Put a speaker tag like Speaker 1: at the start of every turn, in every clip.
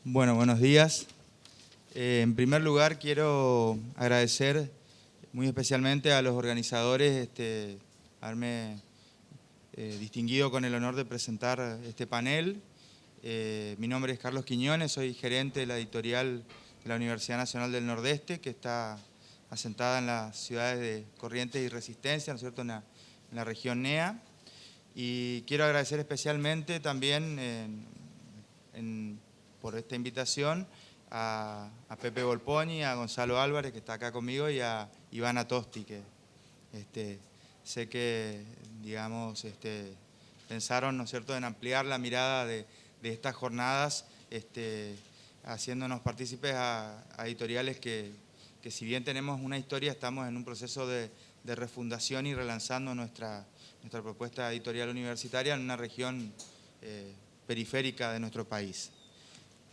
Speaker 1: Bueno, buenos días. En primer lugar, quiero agradecer muy especialmente a los organizadores haberme distinguido con el honor de presentar este panel. Mi nombre es Carlos Quiñones, soy gerente de la editorial de la Universidad Nacional del Nordeste, que está asentada en las ciudades de Corrientes y Resistencia, ¿no es cierto?, en la región NEA. Y quiero agradecer especialmente también por esta invitación a Pepe Volponi, a Gonzalo Álvarez, que está acá conmigo, y a Iván Atosti, que sé que, digamos, pensaron, ¿no es cierto?, en ampliar la mirada de estas jornadas, haciéndonos partícipes a editoriales que si bien tenemos una historia, estamos en un proceso de refundación y relanzando nuestra propuesta editorial universitaria en una región periférica de nuestro país.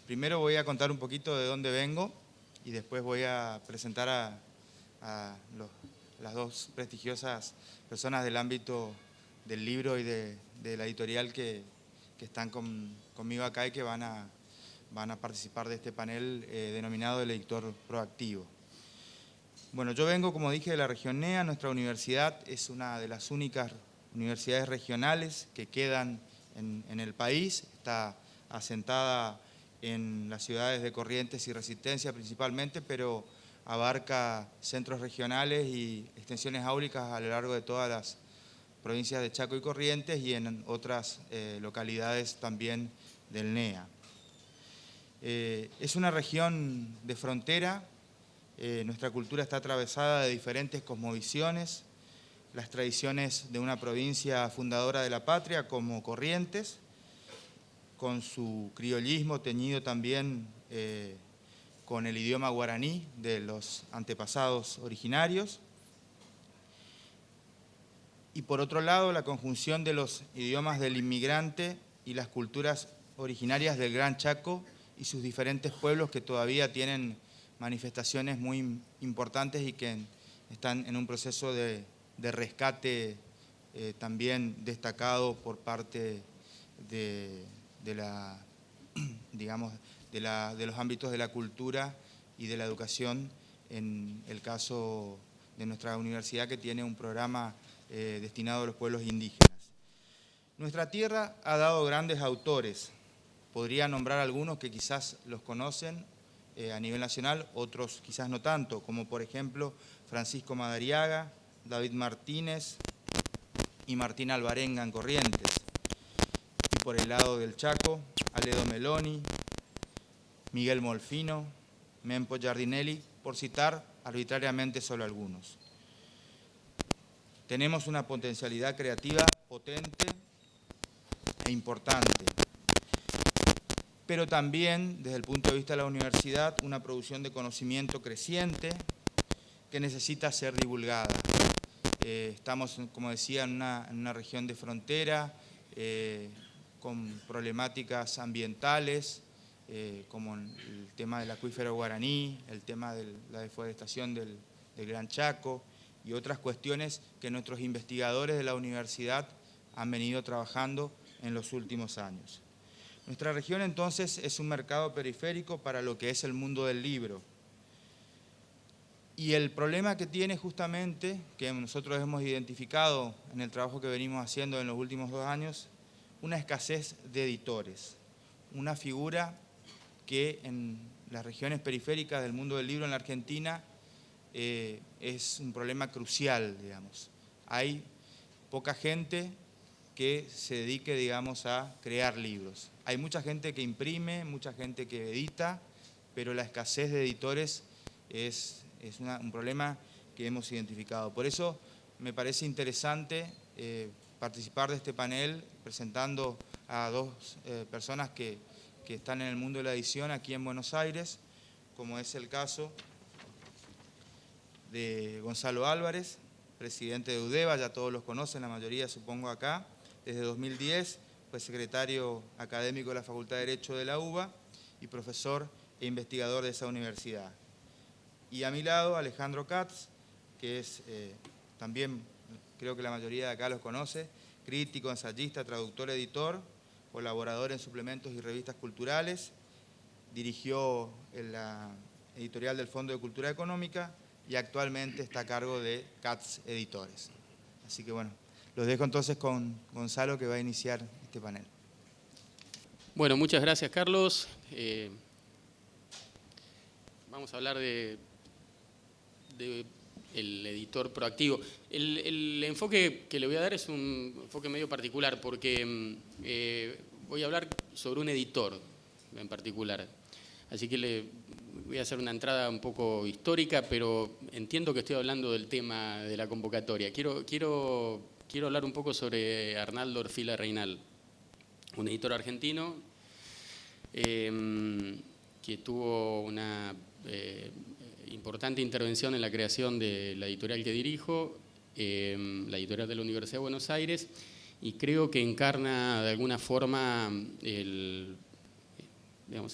Speaker 1: Primero voy a contar un poquito de dónde vengo y después voy a presentar a las dos prestigiosas personas del ámbito del libro y de la editorial que están conmigo acá y que van a participar de este panel denominado El Editor Proactivo. Bueno, yo vengo, como dije, de la región NEA. Nuestra universidad es una de las únicas universidades regionales que quedan en el país. Está asentada en las ciudades de Corrientes y Resistencia principalmente, pero abarca centros regionales y extensiones áuricas a lo largo de todas las provincias de Chaco y Corrientes y en otras localidades también del NEA. Es una región de frontera. Nuestra cultura está atravesada de diferentes cosmovisiones, las tradiciones de una provincia fundadora de la patria como Corrientes, con su criollismo teñido también con el idioma guaraní de los antepasados originarios. Y por otro lado, la conjunción de los idiomas del inmigrante y las culturas originarias del Gran Chaco y sus diferentes pueblos que todavía tienen manifestaciones muy importantes y que están en un proceso de rescate también destacado por parte de los ámbitos de la cultura y de la educación, en el caso de nuestra universidad, que tiene un programa destinado a los pueblos indígenas. Nuestra tierra ha dado grandes autores. Podría nombrar algunos que quizás los conocen a nivel nacional, otros quizás no tanto, como por ejemplo Francisco Madariaga, David Martínez y Martín Alvarenga en Corrientes. Y por el lado del Chaco, Aledo Meloni, Miguel Molfino, Mempo Giardinelli, por citar arbitrariamente solo algunos. Tenemos una potencialidad creativa potente e importante, pero también, desde el punto de vista de la universidad, una producción de conocimiento creciente que necesita ser divulgada. Estamos, como decía, en una región de frontera, con problemáticas ambientales, como el tema del acuífero guaraní, el tema de la deforestación del Gran Chaco y otras cuestiones que nuestros investigadores de la universidad han venido trabajando en los últimos años. Nuestra región entonces es un mercado periférico para lo que es el mundo del libro. Y el problema que tiene justamente, que nosotros hemos identificado en el trabajo que venimos haciendo en los últimos 2 años, una escasez de editores, una figura que en las regiones periféricas del mundo del libro en la Argentina es un problema crucial, digamos. Hay poca gente que se dedique, digamos, a crear libros. Hay mucha gente que imprime, mucha gente que edita, pero la escasez de editores es un problema que hemos identificado. Por eso me parece interesante participar de este panel presentando a dos personas que están en el mundo de la edición aquí en Buenos Aires, como es el caso de Gonzalo Álvarez, presidente de UDEVA, ya todos los conocen, la mayoría supongo acá. Desde 2010 fue secretario académico de la Facultad de Derecho de la UBA y profesor e investigador de esa universidad. Y a mi lado Alejandro Katz, que es también, creo que la mayoría de acá los conoce, crítico, ensayista, traductor, editor, colaborador en suplementos y revistas culturales dirigió la editorial del Fondo de Cultura Económica y actualmente está a cargo de CATS Editores. Así que bueno, los dejo entonces con Gonzalo, que va a iniciar este panel.
Speaker 2: Bueno, muchas gracias, Carlos. Vamos a hablar de el editor proactivo. El enfoque que le voy a dar es un enfoque medio particular, porque voy a hablar sobre un editor en particular. Así que le voy a hacer una entrada un poco histórica, pero entiendo que estoy hablando del tema de la convocatoria. Quiero hablar un poco sobre Arnaldo Orfila Reynal, un editor argentino que tuvo una importante intervención en la creación de la editorial que dirijo, la editorial de la Universidad de Buenos Aires, y creo que encarna de alguna forma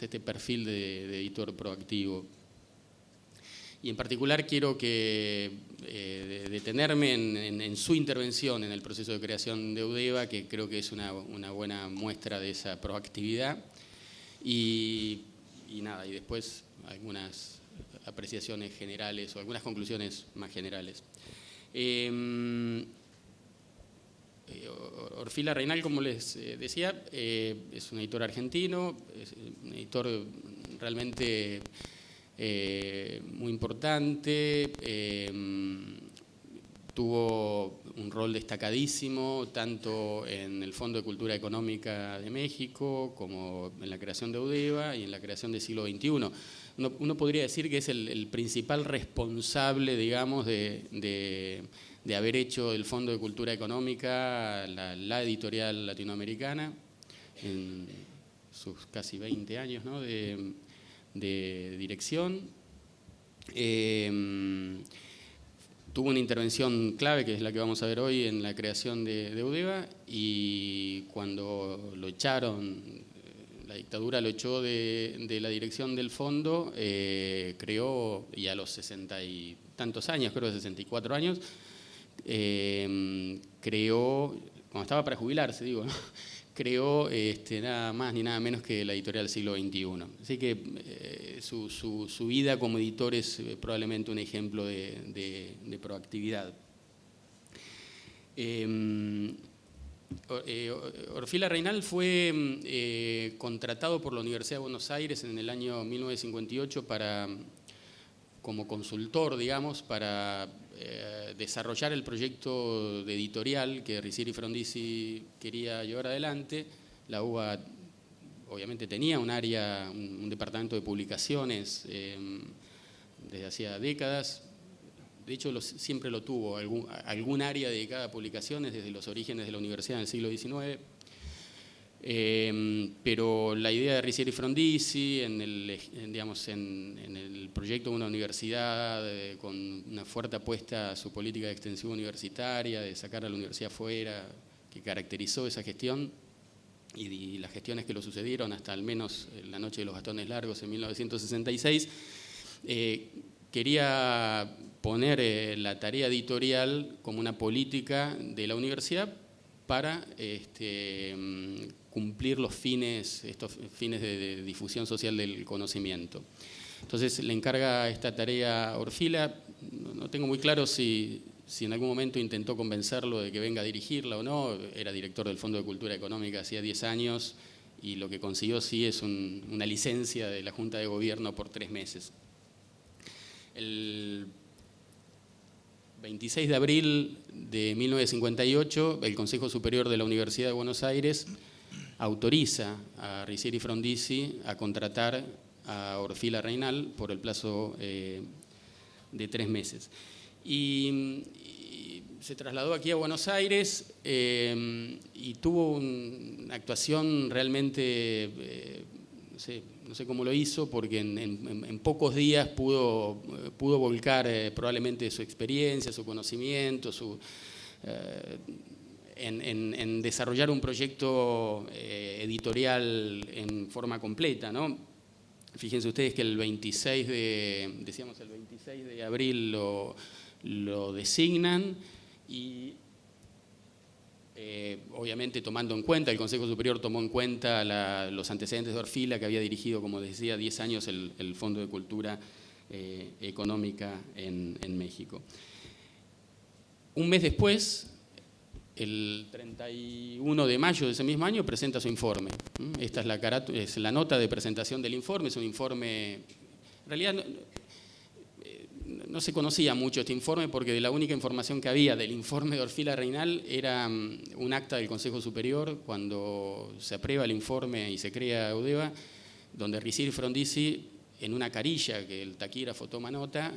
Speaker 2: este perfil de editor proactivo. Y en particular quiero detenerme en su intervención en el proceso de creación de Eudeva, que creo que es una buena muestra de esa proactividad. Y después algunas apreciaciones generales o algunas conclusiones más generales. Orfila Reynal, como les decía, es un editor argentino, es un editor realmente muy importante, tuvo un rol destacadísimo tanto en el Fondo de Cultura Económica de México como en la creación de Eudeva y en la creación de Siglo XXI. Uno podría decir que es el principal responsable, digamos, de haber hecho el Fondo de Cultura Económica la editorial latinoamericana en sus casi 20 años, ¿no?, de dirección. Tuvo una intervención clave, que es la que vamos a ver hoy, en la creación de Eudeva, y cuando lo echaron, la dictadura lo echó de la dirección del fondo, creó, y a los 60 y tantos años, creo que 64 años, creó, cuando estaba para jubilarse, digo, ¿no?, creó nada más ni nada menos que la editorial Siglo XXI. Así que su vida como editor es probablemente un ejemplo de proactividad. Orfila Reynal fue contratado por la Universidad de Buenos Aires en el año 1958 como consultor, digamos, para desarrollar el proyecto de editorial que Ricieri Frondizi quería llevar adelante. La UBA obviamente tenía un área, un departamento de publicaciones desde hacía décadas. De hecho, siempre lo tuvo, algún área dedicada a publicaciones desde los orígenes de la universidad en el siglo XIX. Pero la idea de Ricieri Frondizi en el proyecto de una universidad con una fuerte apuesta a su política de extensión universitaria, de sacar a la universidad fuera, que caracterizó esa gestión y las gestiones que lo sucedieron hasta al menos la Noche de los Bastones Largos en 1966, quería poner la tarea editorial como una política de la universidad para cumplir estos fines de difusión social del conocimiento. Entonces le encarga esta tarea a Orfila. No tengo muy claro si en algún momento intentó convencerlo de que venga a dirigirla o no. Era director del Fondo de Cultura Económica hacía 10 años y lo que consiguió sí es una licencia de la Junta de Gobierno por 3 meses. El 26 de abril de 1958, el Consejo Superior de la Universidad de Buenos Aires autoriza a Ricieri Frondizi a contratar a Orfila Reynal por el plazo de 3 meses. Y se trasladó aquí a Buenos Aires y tuvo una actuación realmente, no sé cómo lo hizo, porque en pocos días pudo volcar probablemente su experiencia, su conocimiento, en desarrollar un proyecto editorial en forma completa, ¿no? Fíjense ustedes que el 26 de abril lo designan y obviamente tomando en cuenta, el Consejo Superior tomó en cuenta los antecedentes de Orfila, que había dirigido, como decía, 10 años el Fondo de Cultura Económica en México. Un mes después, el 31 de mayo de ese mismo año, presenta su informe. Esta es la nota de presentación del informe. Es un informe, en realidad no se conocía mucho este informe porque de la única información que había del informe de Orfila Reynal era un acta del Consejo Superior cuando se aprueba el informe y se crea Eudeva, donde Ricieri Frondizi, en una carilla que el taquígrafo toma nota,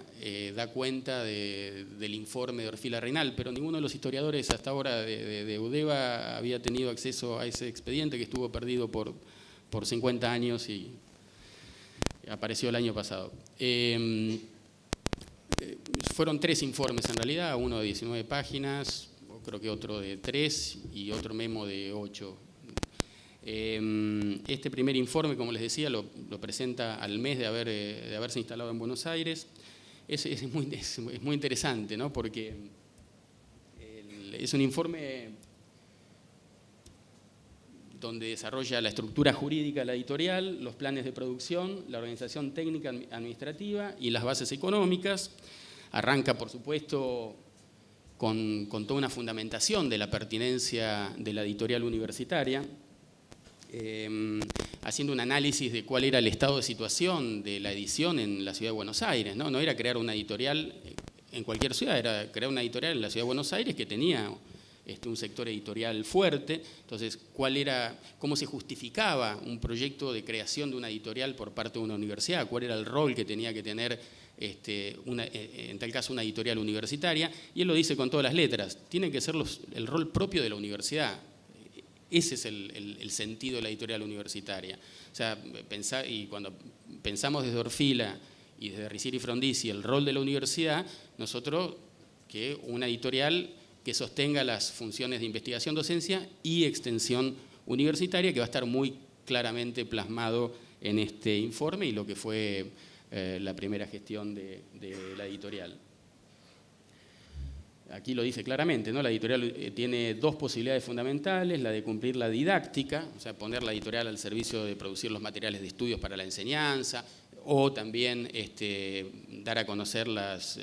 Speaker 2: da cuenta del informe de Orfila Reynal, pero ninguno de los historiadores hasta ahora de Eudeva había tenido acceso a ese expediente que estuvo perdido por 50 años y apareció el año pasado. Fueron 3 informes en realidad, uno de 19 páginas, creo que otro de 3 y otro memo de 8. Este primer informe, como les decía, lo presenta al mes de haberse instalado en Buenos Aires. Es muy interesante, ¿no? Porque es un informe donde desarrolla la estructura jurídica de la editorial, los planes de producción, la organización técnica administrativa y las bases económicas. Arranca, por supuesto, con toda una fundamentación de la pertinencia de la editorial universitaria, haciendo un análisis de cuál era el estado de situación de la edición en la ciudad de Buenos Aires. No era crear una editorial en cualquier ciudad, era crear una editorial en la ciudad de Buenos Aires que tenía un sector editorial fuerte. Entonces, cómo se justificaba un proyecto de creación de una editorial por parte de una universidad, cuál era el rol que tenía que tener en tal caso una editorial universitaria, y él lo dice con todas las letras, tiene que ser el rol propio de la universidad. Ese es el sentido de la editorial universitaria. O sea, y cuando pensamos desde Orfila y desde Ricieri Frondizi el rol de la universidad, nosotros que una editorial que sostenga las funciones de investigación, docencia y extensión universitaria, que va a estar muy claramente plasmado en este informe y lo que fue la primera gestión de la editorial. Aquí lo dice claramente, ¿no? La editorial tiene 2 posibilidades fundamentales, la de cumplir la didáctica, o sea, poner la editorial al servicio de producir los materiales de estudios para la enseñanza, o también dar a conocer las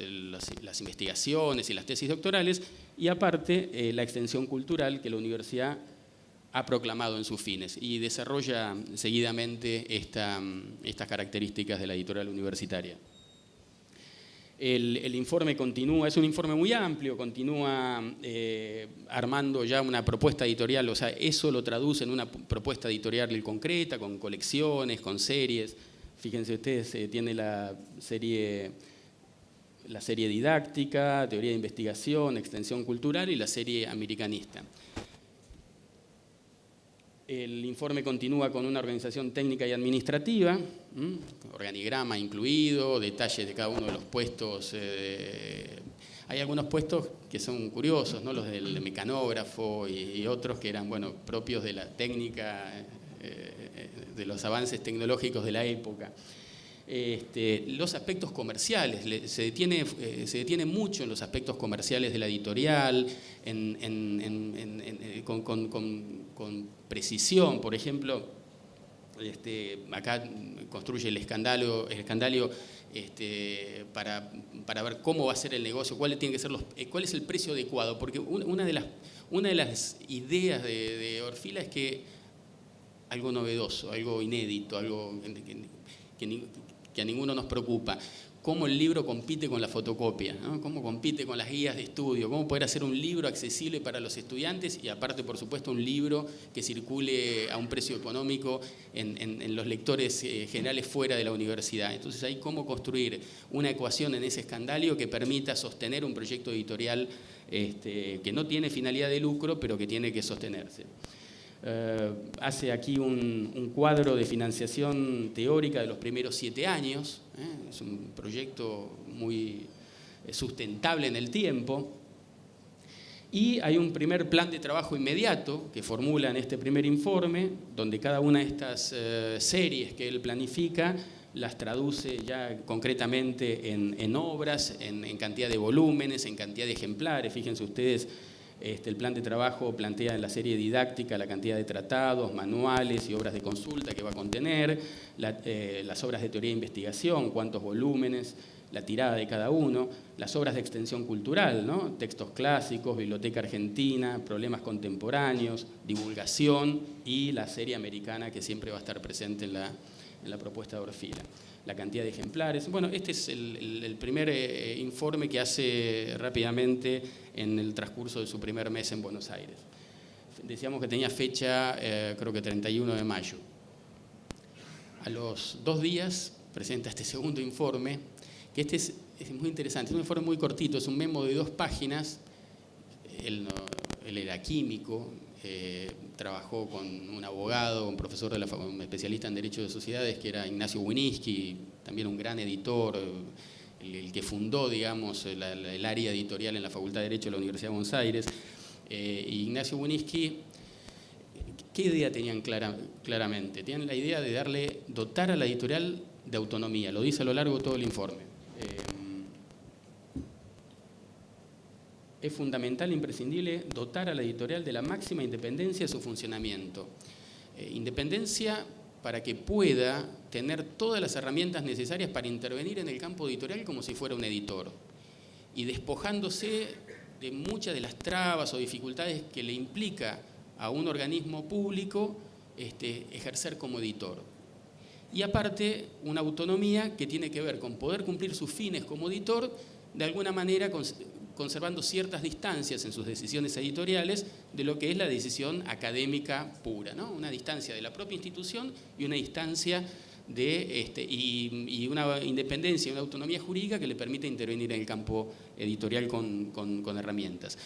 Speaker 2: investigaciones y las tesis doctorales, y aparte la extensión cultural que la universidad ha proclamado en sus fines y desarrolla seguidamente estas características de la editorial universitaria. El informe continúa, es un informe muy amplio, continúa armando ya una propuesta editorial, o sea, eso lo traduce en una propuesta editorial concreta, con colecciones, con series. Fíjense ustedes, tiene la serie didáctica, teoría de investigación, extensión cultural y la serie americanista. El informe continúa con una organización técnica y administrativa, organigrama incluido, detalles de cada uno de los puestos. Hay algunos puestos que son curiosos, ¿no? Los del mecanógrafo y otros que eran propios de la técnica, de los avances tecnológicos de la época. Los aspectos comerciales, se detiene mucho en los aspectos comerciales de la editorial, con precisión. Por ejemplo, acá construye el escandalio para ver cómo va a ser el negocio, cuál es el precio adecuado, porque una de las ideas de Orfila es que algo novedoso, algo inédito, algo que a ninguno nos preocupa. Cómo el libro compite con la fotocopia, ¿no? Cómo compite con las guías de estudio, cómo poder hacer un libro accesible para los estudiantes y aparte, por supuesto, un libro que circule a un precio económico en los lectores generales fuera de la universidad. Entonces, hay cómo construir una ecuación en ese escandalio que permita sostener un proyecto editorial que no tiene finalidad de lucro, pero que tiene que sostenerse. Hace aquí un cuadro de financiación teórica de los primeros 7 años. Es un proyecto muy sustentable en el tiempo. Y hay un primer plan de trabajo inmediato que formula en este primer informe, donde cada una de estas series que él planifica las traduce ya concretamente en obras, en cantidad de volúmenes, en cantidad de ejemplares. Fíjense ustedes, El plan de trabajo plantea en la serie didáctica la cantidad de tratados, manuales y obras de consulta que va a contener, las obras de teoría e investigación, cuántos volúmenes, la tirada de cada uno, las obras de extensión cultural, ¿no? Textos clásicos, biblioteca argentina, problemas contemporáneos, divulgación y la serie americana que siempre va a estar presente en la propuesta de Orfila. La cantidad de ejemplares. Bueno, este es el primer informe que hace rápidamente en el transcurso de su primer mes en Buenos Aires. Decíamos que tenía fecha, creo que 31 de mayo. A los 2 días presenta este segundo informe, que es muy interesante, es un informe muy cortito, es un memo de 2 páginas. Él era químico, trabajó con un abogado, un profesor, un especialista en Derecho de Sociedades, que era Ignacio Wieniawski, también un gran editor, el que fundó, digamos, el área editorial en la Facultad de Derecho de la Universidad de Buenos Aires. Ignacio Wieniawski, ¿qué idea tenían claramente? Tenían la idea de dotar a la editorial de autonomía, lo dice a lo largo de todo el informe. Es fundamental e imprescindible dotar a la editorial de la máxima independencia de su funcionamiento. Independencia para que pueda tener todas las herramientas necesarias para intervenir en el campo editorial como si fuera un editor, y despojándose de muchas de las trabas o dificultades que le implica a un organismo público ejercer como editor. Y aparte, una autonomía que tiene que ver con poder cumplir sus fines como editor, de alguna manera conservando ciertas distancias en sus decisiones editoriales de lo que es la decisión académica pura, ¿no? Una distancia de la propia institución y una distancia y una independencia, una autonomía jurídica que le permite intervenir en el campo editorial con herramientas.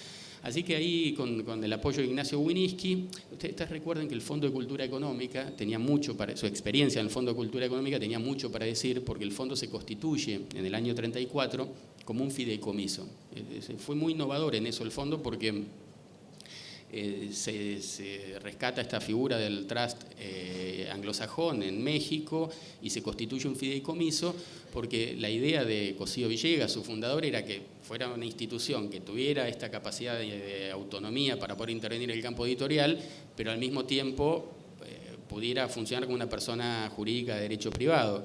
Speaker 2: Así que ahí, con el apoyo de Ignacio Wieniawski, ustedes recuerden que el Fondo de Cultura Económica tenía mucho su experiencia en el Fondo de Cultura Económica tenía mucho para decir, porque el fondo se constituye en el año 34 como un fideicomiso. Fue muy innovador en eso el fondo, porque se rescata esta figura del trust anglosajón en México y se constituye un fideicomiso, porque la idea de Cosío Villegas, su fundador, era que fuera una institución que tuviera esta capacidad de autonomía para poder intervenir en el campo editorial, pero al mismo tiempo pudiera funcionar como una persona jurídica de derecho privado.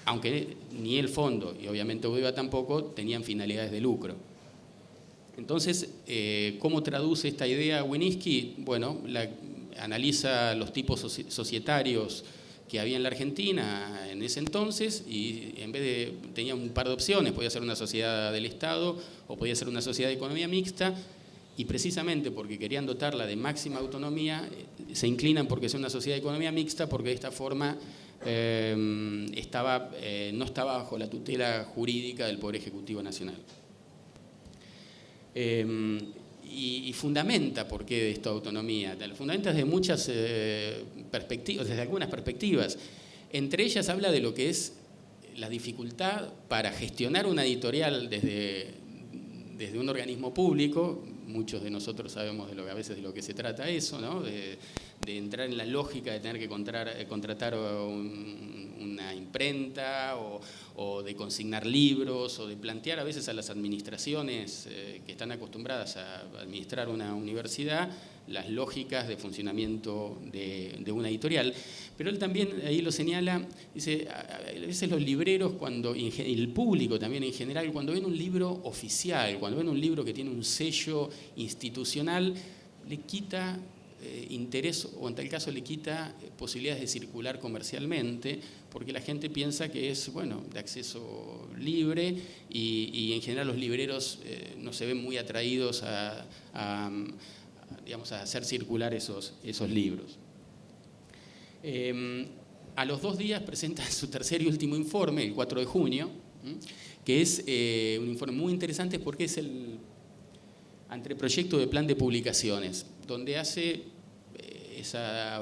Speaker 2: Aunque ni el fondo y obviamente UDEVA tampoco tenían finalidades de lucro. Entonces, ¿cómo traduce esta idea Wieniawski? Bueno, analiza los tipos societarios que había en la Argentina en ese entonces, y tenía un par de opciones: podía ser una sociedad del Estado o podía ser una sociedad de economía mixta, y precisamente porque querían dotarla de máxima autonomía, se inclinan porque sea una sociedad de economía mixta, porque de esta forma no estaba bajo la tutela jurídica del Poder Ejecutivo Nacional. Y fundamenta por qué de esta autonomía. Fundamenta desde muchas perspectivas, desde algunas perspectivas. Entre ellas habla de lo que es la dificultad para gestionar una editorial desde un organismo público. Muchos de nosotros sabemos a veces de lo que se trata eso, ¿no? De entrar en la lógica de tener que contratar una imprenta o de consignar libros, o de plantear a veces a las administraciones que están acostumbradas a administrar una universidad las lógicas de funcionamiento de una editorial. Pero él también ahí lo señala, dice, a veces los libreros, y el público también en general, cuando ven un libro oficial, cuando ven un libro que tiene un sello institucional, le quita interés, o en tal caso le quita posibilidades de circular comercialmente, porque la gente piensa que es, de acceso libre, y en general los libreros no se ven muy atraídos a hacer circular esos libros. A los 2 días presenta su tercer y último informe, el 4 de junio, que es un informe muy interesante porque es el anteproyecto de plan de publicaciones, donde hace esa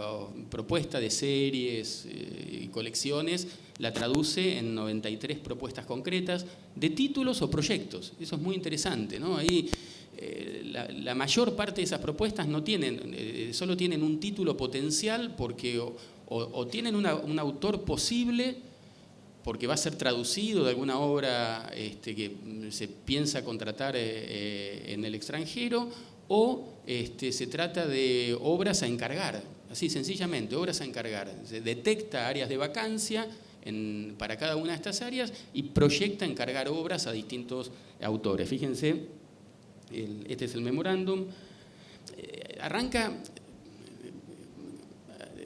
Speaker 2: propuesta de series y colecciones, la traduce en 93 propuestas concretas de títulos o proyectos. Eso es muy interesante, ¿no? Ahí la mayor parte de esas propuestas solo tienen un título potencial, porque o tienen un autor posible, porque va a ser traducido de alguna obra que se piensa contratar en el extranjero, o se trata de obras a encargar, así sencillamente, obras a encargar. Se detecta áreas de vacancia para cada una de estas áreas y proyecta encargar obras a distintos autores. Fíjense, este es el memorándum. Arranca...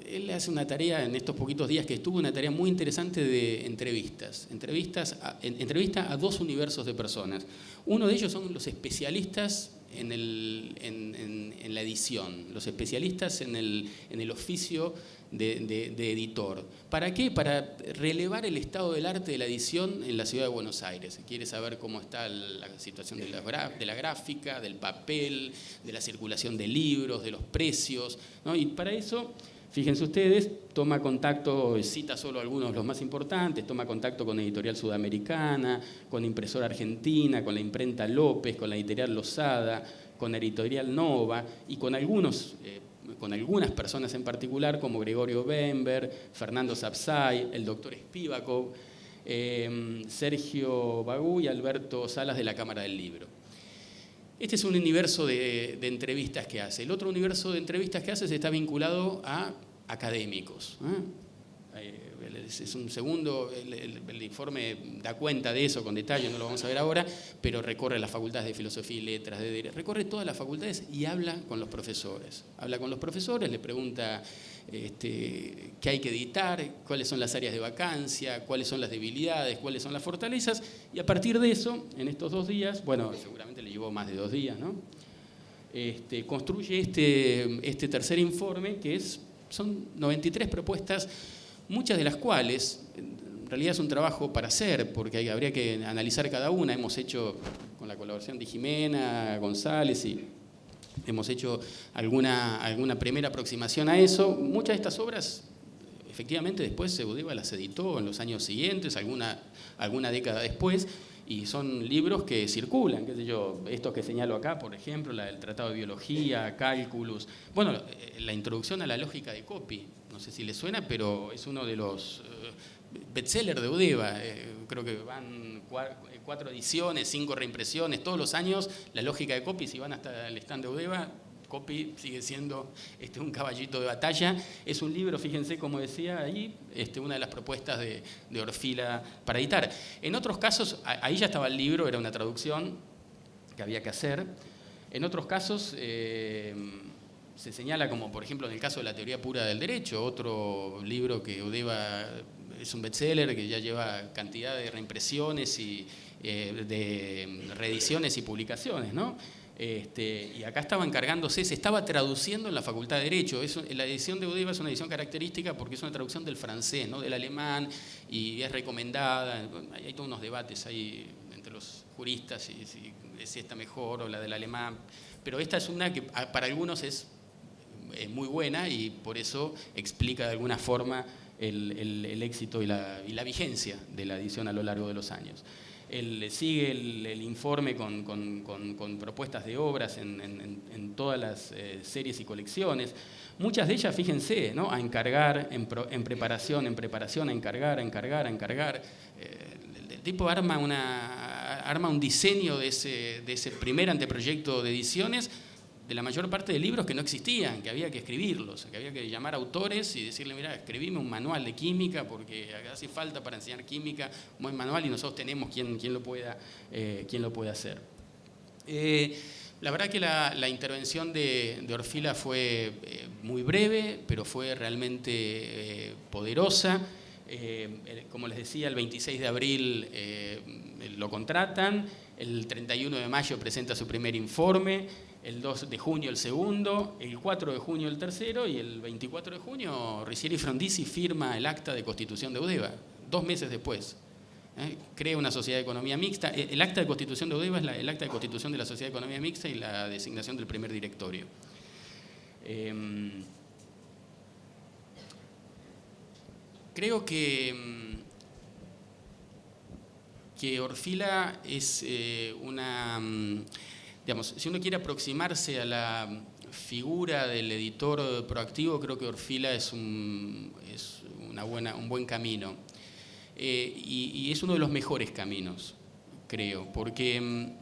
Speaker 2: Él hace una tarea en estos poquitos días que estuvo, una tarea muy interesante de entrevistas. Entrevista a 2 universos de personas. Uno de ellos son los especialistas en la edición, los especialistas en el oficio de editor. ¿Para qué? Para relevar el estado del arte de la edición en la ciudad de Buenos Aires. Quiere saber cómo está la situación de la gráfica, del papel, de la circulación de libros, de los precios, ¿no? Y para eso... Fíjense ustedes, toma contacto, cita solo algunos de los más importantes, toma contacto con Editorial Sudamericana, con Impresora Argentina, con la Imprenta López, con la Editorial Losada, con Editorial Nova y con algunas personas en particular como Gregorio Bember, Fernando Sapsay, el doctor Spivakov, Sergio Bagú y Alberto Salas de la Cámara del Libro. Este es un universo de entrevistas que hace. El otro universo de entrevistas que hace está vinculado a académicos. Es un segundo, el informe da cuenta de eso con detalle, no lo vamos a ver ahora, pero recorre las facultades de Filosofía y Letras, recorre todas las facultades y habla con los profesores. Habla con los profesores, le pregunta qué hay que editar, cuáles son las áreas de vacancia, cuáles son las debilidades, cuáles son las fortalezas, y a partir de eso, en estos 2 días, bueno, seguramente le llevó más de 2 días, ¿no? Construye este tercer informe que son 93 propuestas, muchas de las cuales en realidad es un trabajo para hacer, porque habría que analizar cada una. Hemos hecho, con la colaboración de Jimena González, y hemos hecho alguna primera aproximación a eso. Muchas de estas obras, efectivamente, después Eudeva las editó en los años siguientes, alguna década después, y son libros que circulan, qué sé yo, estos que señalo acá, por ejemplo, el Tratado de Biología, Cálculos, bueno, la introducción a la lógica de Coppi, no sé si les suena, pero es uno de los bestsellers de Eudeva, creo que van 4 ediciones, 5 reimpresiones, todos los años, la lógica de Coppi, si van hasta el stand de Eudeva, Coppi sigue siendo un caballito de batalla. Es un libro, fíjense, como decía ahí, una de las propuestas de Orfila para editar. En otros casos, ahí ya estaba el libro, era una traducción que había que hacer. En otros casos se señala, como por ejemplo en el caso de la teoría pura del derecho, otro libro que Eudeva es un bestseller, que ya lleva cantidad de reimpresiones y de reediciones y publicaciones, ¿no? Y acá estaba encargándose, se estaba traduciendo en la Facultad de Derecho. La edición de Eudeva es una edición característica porque es una traducción del francés, ¿no? Del alemán, y es recomendada. Hay todos unos debates ahí entre los juristas si está mejor o la del alemán, pero esta es una que para algunos es muy buena y por eso explica de alguna forma el éxito y la vigencia de la edición a lo largo de los años. Él sigue el informe con propuestas de obras en todas las series y colecciones. Muchas de ellas, fíjense, ¿no? A encargar, en preparación, a encargar. El tipo arma un diseño de ese primer anteproyecto de ediciones de la mayor parte de libros que no existían, que había que escribirlos, que había que llamar a autores y decirle, mira, escribime un manual de química porque hace falta para enseñar química un buen manual y nosotros tenemos quien lo pueda hacer. La verdad que la intervención de Orfila fue muy breve, pero fue realmente poderosa. Como les decía, el 26 de abril lo contratan, el 31 de mayo presenta su primer informe, el 2 de junio el segundo, el 4 de junio el tercero y el 24 de junio Riccieri Frondizi firma el acta de constitución de Eudeva, 2 meses después. Crea una sociedad de economía mixta. El acta de constitución de Eudeva es el acta de constitución de la sociedad de economía mixta y la designación del primer directorio. Creo que Orfila es digamos, si uno quiere aproximarse a la figura del editor proactivo, creo que Orfila es un buen camino. y es uno de los mejores caminos, creo, porque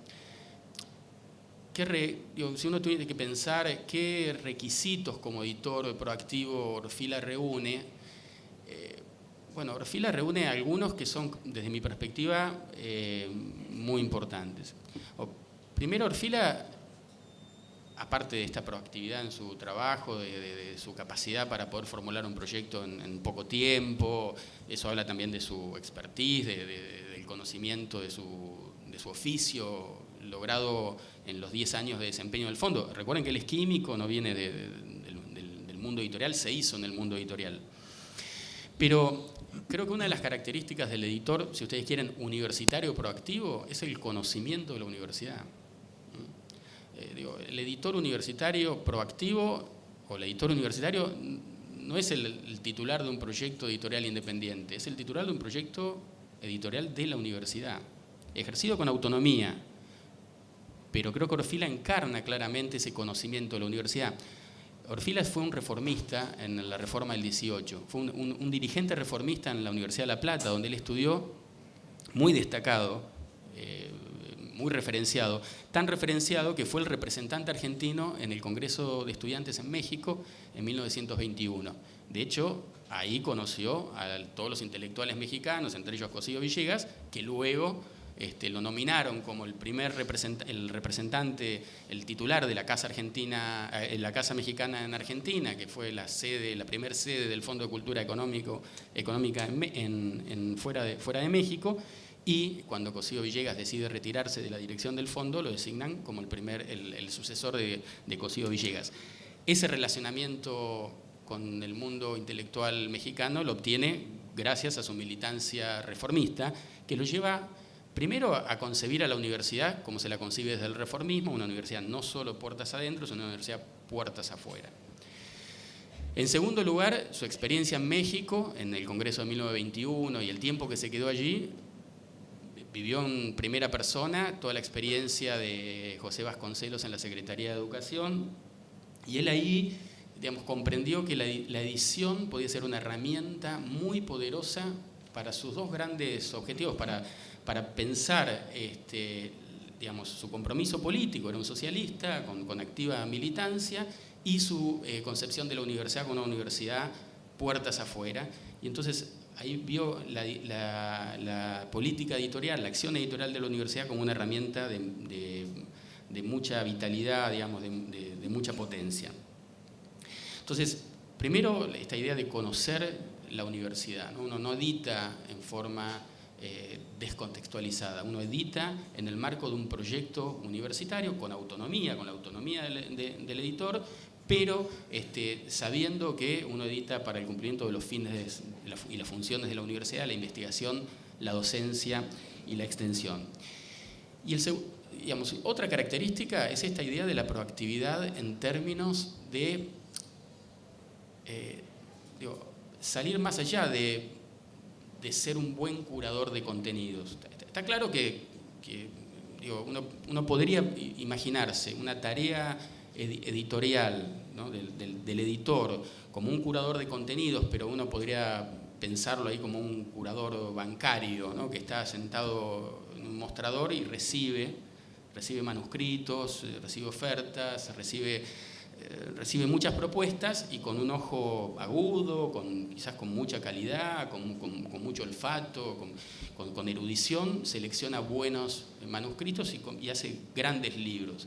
Speaker 2: si uno tuviera que pensar qué requisitos como editor proactivo Orfila reúne, bueno, Orfila reúne algunos que son, desde mi perspectiva, muy importantes. Primero, Orfila, aparte de esta proactividad en su trabajo, de su capacidad para poder formular un proyecto en poco tiempo, eso habla también de su expertise, del conocimiento de su oficio logrado en los 10 años de desempeño del fondo. Recuerden que él es químico, no viene del mundo editorial, se hizo en el mundo editorial. Pero creo que una de las características del editor, si ustedes quieren, universitario proactivo, es el conocimiento de la universidad. El editor universitario proactivo o el editor universitario no es el titular de un proyecto editorial independiente, es el titular de un proyecto editorial de la universidad, ejercido con autonomía. Pero creo que Orfila encarna claramente ese conocimiento de la universidad. Orfila fue un reformista en la reforma del 18, fue un dirigente reformista en la Universidad de La Plata, donde él estudió, muy destacado, muy referenciado, tan referenciado que fue el representante argentino en el Congreso de Estudiantes en México en 1921. De hecho, ahí conoció a todos los intelectuales mexicanos, entre ellos Cosío Villegas, que luego lo nominaron como el primer representante, el titular de la Casa Argentina, la Casa Mexicana en Argentina, que fue la primera sede del Fondo de Cultura Económica fuera de México. Y cuando Cosío Villegas decide retirarse de la dirección del fondo, lo designan como el sucesor de Cosío Villegas. Ese relacionamiento con el mundo intelectual mexicano lo obtiene gracias a su militancia reformista, que lo lleva primero a concebir a la universidad como se la concibe desde el reformismo, una universidad no solo puertas adentro, sino una universidad puertas afuera. En segundo lugar, su experiencia en México, en el Congreso de 1921 y el tiempo que se quedó allí, vivió en primera persona toda la experiencia de José Vasconcelos en la Secretaría de Educación, y él ahí, comprendió que la edición podía ser una herramienta muy poderosa para sus dos grandes objetivos, para pensar su compromiso político, era un socialista con activa militancia, y su concepción de la universidad como una universidad puertas afuera. Y entonces ahí vio la política editorial, la acción editorial de la universidad como una herramienta de mucha vitalidad, de mucha potencia. Entonces, primero, esta idea de conocer la universidad, ¿no? Uno no edita en forma descontextualizada, uno edita en el marco de un proyecto universitario con la autonomía del editor, pero sabiendo que uno edita para el cumplimiento de los fines y las funciones de la universidad, la investigación, la docencia y la extensión. Y otra característica es esta idea de la proactividad en términos de salir más allá de ser un buen curador de contenidos. Está claro que uno podría imaginarse una tarea editorial, ¿no? del editor como un curador de contenidos, pero uno podría pensarlo ahí como un curador bancario, ¿no? Que está sentado en un mostrador y recibe manuscritos, recibe ofertas, recibe muchas propuestas, y con un ojo agudo, quizás con mucha calidad, con mucho olfato, con erudición, selecciona buenos manuscritos y hace grandes libros.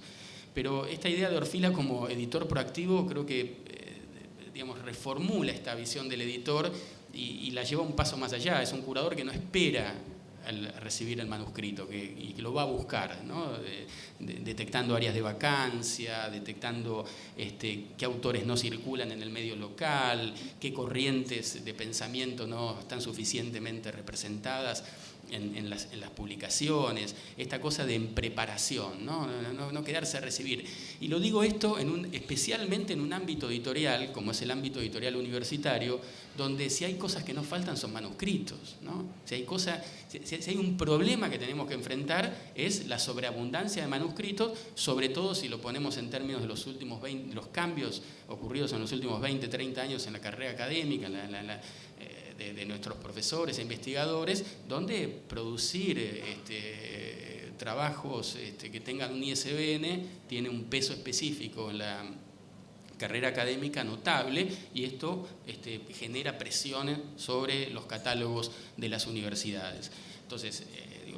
Speaker 2: Pero esta idea de Orfila como editor proactivo creo que reformula esta visión del editor y la lleva un paso más allá. Es un curador que no espera al recibir el manuscrito y que lo va a buscar, ¿no? Detectando áreas de vacancia, detectando qué autores no circulan en el medio local, qué corrientes de pensamiento no están suficientemente representadas en las publicaciones, esta cosa de en preparación, no quedarse a recibir. Y lo digo esto especialmente en un ámbito editorial, como es el ámbito editorial universitario, donde si hay cosas que nos faltan son manuscritos, ¿no? Si hay un problema que tenemos que enfrentar es la sobreabundancia de manuscritos, sobre todo si lo ponemos en términos de los cambios ocurridos en los últimos 20, 30 años en la carrera académica, de nuestros profesores e investigadores, donde producir trabajos que tengan un ISBN tiene un peso específico en la carrera académica notable, y esto genera presiones sobre los catálogos de las universidades. Entonces,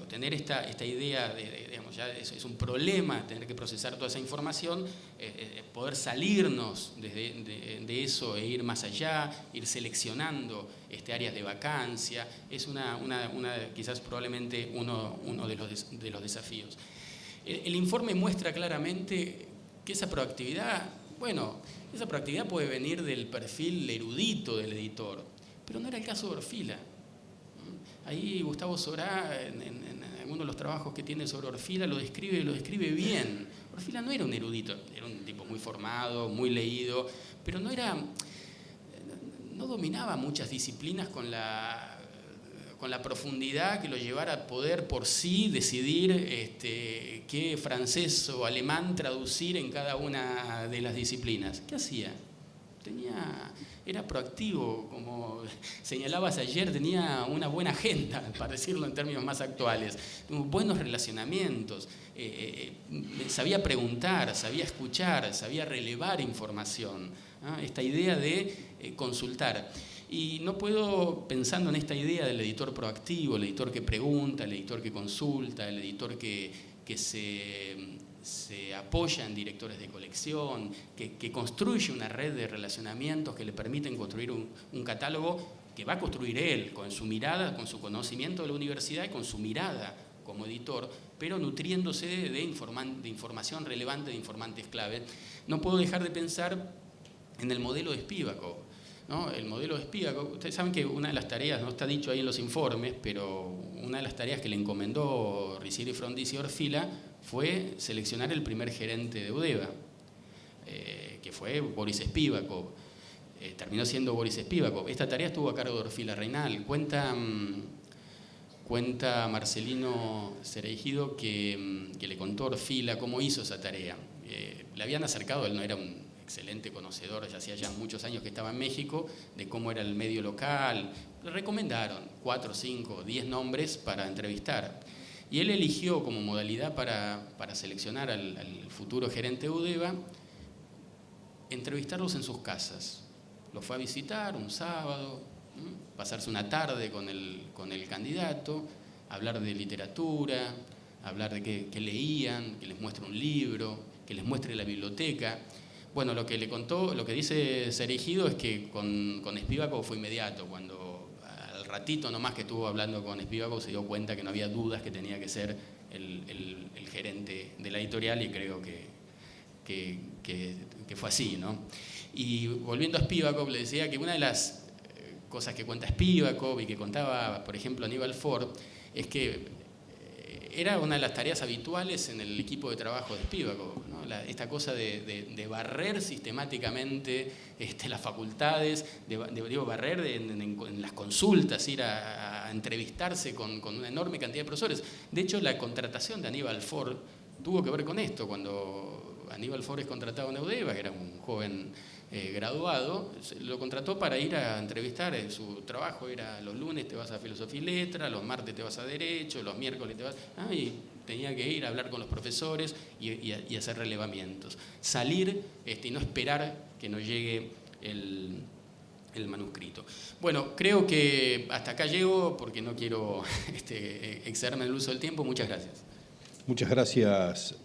Speaker 2: tener esta idea digamos, ya es un problema tener que procesar toda esa información, poder salirnos de eso e ir más allá, ir seleccionando áreas de vacancia, es quizás probablemente uno de los desafíos. El informe muestra claramente que esa proactividad, esa proactividad puede venir del perfil erudito del editor, pero no era el caso de Orfila. Ahí Gustavo Sorá, en algunos de los trabajos que tiene sobre Orfila, lo describe bien. Orfila no era un erudito, era un tipo muy formado, muy leído, pero no dominaba muchas disciplinas con la profundidad que lo llevara a poder por sí decidir qué francés o alemán traducir en cada una de las disciplinas. ¿Qué hacía? Era proactivo, como señalabas ayer, tenía una buena agenda, para decirlo en términos más actuales, buenos relacionamientos, sabía preguntar, sabía escuchar, sabía relevar información, ¿no? Esta idea de consultar. Y no puedo, pensando en esta idea del editor proactivo, el editor que pregunta, el editor que consulta, el editor que se apoya en directores de colección, que construye una red de relacionamientos que le permiten construir un catálogo que va a construir él, con su mirada, con su conocimiento de la universidad y con su mirada como editor, pero nutriéndose de información relevante, de informantes clave. No puedo dejar de pensar en el modelo de Spivakov, ¿no? El modelo de Spivakov, ustedes saben que una de las tareas, no está dicho ahí en los informes, pero una de las tareas que le encomendó Ricieri Frondizi a Orfila fue seleccionar el primer gerente de UDEVA, que fue Boris Spivakov. Terminó siendo Boris Spivakov. Esta tarea estuvo a cargo de Orfila Reynal. Cuenta Marcelino Cereijido que le contó a Orfila cómo hizo esa tarea. Le habían acercado, él no era un excelente conocedor, ya hacía ya muchos años que estaba en México, de cómo era el medio local. Le recomendaron 4, 5, 10 nombres para entrevistar. Y él eligió como modalidad para seleccionar al futuro gerente de UDEVA, entrevistarlos en sus casas. Los fue a visitar un sábado, pasarse una tarde con el candidato, hablar de literatura, hablar de qué leían, que les muestre un libro, que les muestre la biblioteca. Bueno, lo que le contó, lo que dice Cereijido es que con Spivakov fue inmediato. Cuando al ratito nomás que estuvo hablando con Spivakov se dio cuenta que no había dudas que tenía que ser el gerente de la editorial, y creo que fue así, ¿no? Y volviendo a Spivakov, le decía que una de las cosas que cuenta Spivakov y que contaba, por ejemplo, Aníbal Ford, es que era una de las tareas habituales en el equipo de trabajo de Spivakov, ¿no? Esta cosa de barrer sistemáticamente las facultades, barrer en las consultas, ir a entrevistarse con una enorme cantidad de profesores. De hecho, la contratación de Aníbal Ford tuvo que ver con esto. Cuando Aníbal Ford es contratado en UDEVA, que era un joven graduado, lo contrató para ir a entrevistar. Su trabajo era: los lunes te vas a Filosofía y Letras, los martes te vas a Derecho, los miércoles te vas... y tenía que ir a hablar con los profesores y hacer relevamientos. Salir y no esperar que nos llegue el manuscrito. Bueno, creo que hasta acá llego porque no quiero excederme en el uso del tiempo. Muchas gracias.
Speaker 3: Muchas gracias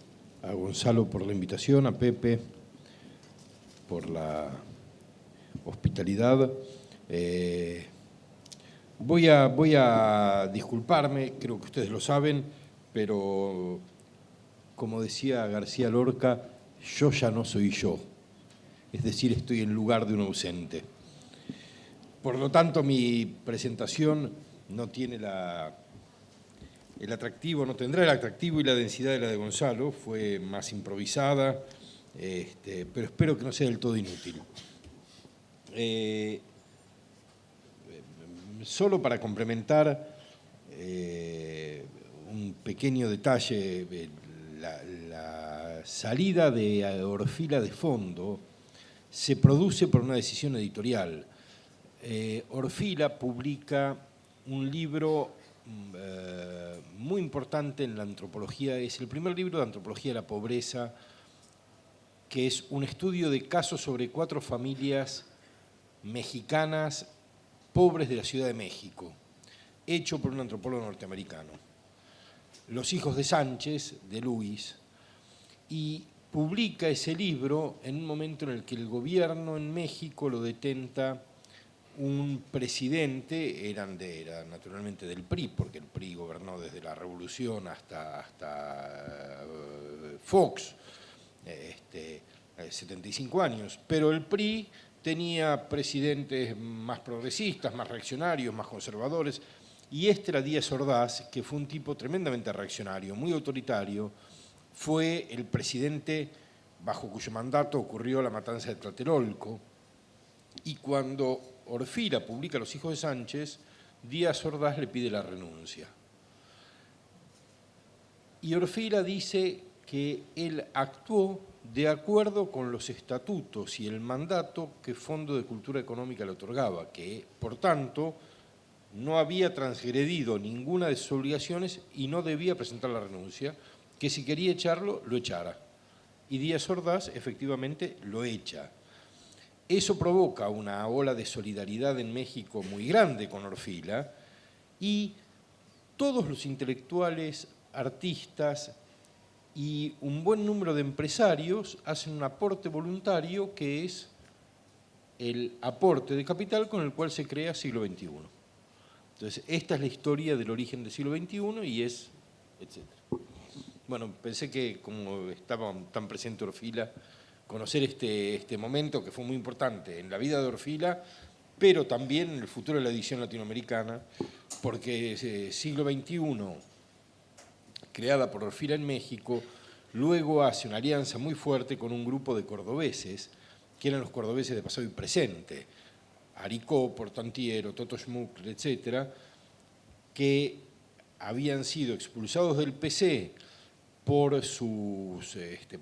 Speaker 3: a Gonzalo por la invitación, a Pepe por la hospitalidad. Voy a disculparme, creo que ustedes lo saben, pero como decía García Lorca, yo ya no soy yo, es decir, estoy en lugar de un ausente. Por lo tanto, mi presentación no tiene el atractivo, no tendrá el atractivo y la densidad de la de Gonzalo, fue más improvisada, pero espero que no sea del todo inútil. Solo para complementar un pequeño detalle, la salida de Orfila de fondo se produce por una decisión editorial. Orfila publica un libro muy importante en la antropología, es el primer libro de antropología de la pobreza, que es un estudio de casos sobre 4 familias mexicanas pobres de la Ciudad de México, hecho por un antropólogo norteamericano. Los hijos de Sánchez, de Luis, y publica ese libro en un momento en el que el gobierno en México lo detenta un presidente, era naturalmente del PRI, porque el PRI gobernó desde la Revolución hasta Fox, 75 años, pero el PRI tenía presidentes más progresistas, más reaccionarios, más conservadores, y era Díaz Ordaz, que fue un tipo tremendamente reaccionario, muy autoritario, fue el presidente bajo cuyo mandato ocurrió la matanza de Tlatelolco, y cuando Orfila publica Los hijos de Sánchez, Díaz Ordaz le pide la renuncia. Y Orfila dice que él actuó de acuerdo con los estatutos y el mandato que Fondo de Cultura Económica le otorgaba, que, por tanto, no había transgredido ninguna de sus obligaciones y no debía presentar la renuncia, que si quería echarlo, lo echara. Y Díaz Ordaz, efectivamente, lo echa. Eso provoca una ola de solidaridad en México muy grande con Orfila y todos los intelectuales, artistas y un buen número de empresarios hacen un aporte voluntario que es el aporte de capital con el cual se crea Siglo XXI. Entonces, esta es la historia del origen del siglo XXI y es, etc. Bueno, pensé que como estaba tan presente Orfila, conocer este momento que fue muy importante en la vida de Orfila, pero también en el futuro de la edición latinoamericana, porque siglo XXI, creada por Orfila en México, luego hace una alianza muy fuerte con un grupo de cordobeses, que eran los cordobeses de pasado y presente, Aricó, Portantiero, Toto Schmuckler, etcétera, que habían sido expulsados del PC por sus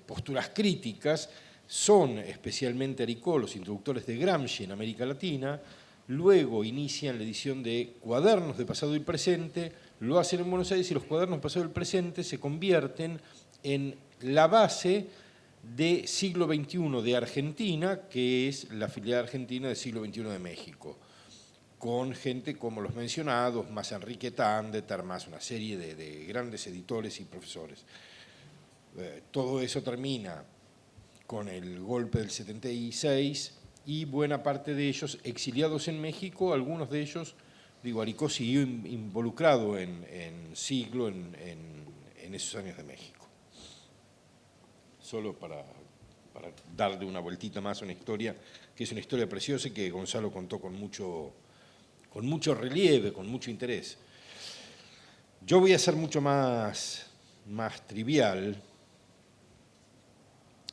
Speaker 3: posturas críticas, son especialmente Aricó los introductores de Gramsci en América Latina, luego inician la edición de Cuadernos de Pasado y Presente, lo hacen en Buenos Aires y los Cuadernos de Pasado y Presente se convierten en la base de Siglo XXI de Argentina, que es la filial argentina de Siglo XXI de México, con gente como los mencionados, más Enrique Tandeter, más una serie de grandes editores y profesores. Todo eso termina con el golpe del 76 y buena parte de ellos exiliados en México, algunos de ellos, Aricó siguió involucrado en Siglo en esos años de México. Solo para darle una vueltita más a una historia, que es una historia preciosa y que Gonzalo contó con mucho relieve, con mucho interés. Yo voy a ser mucho más trivial.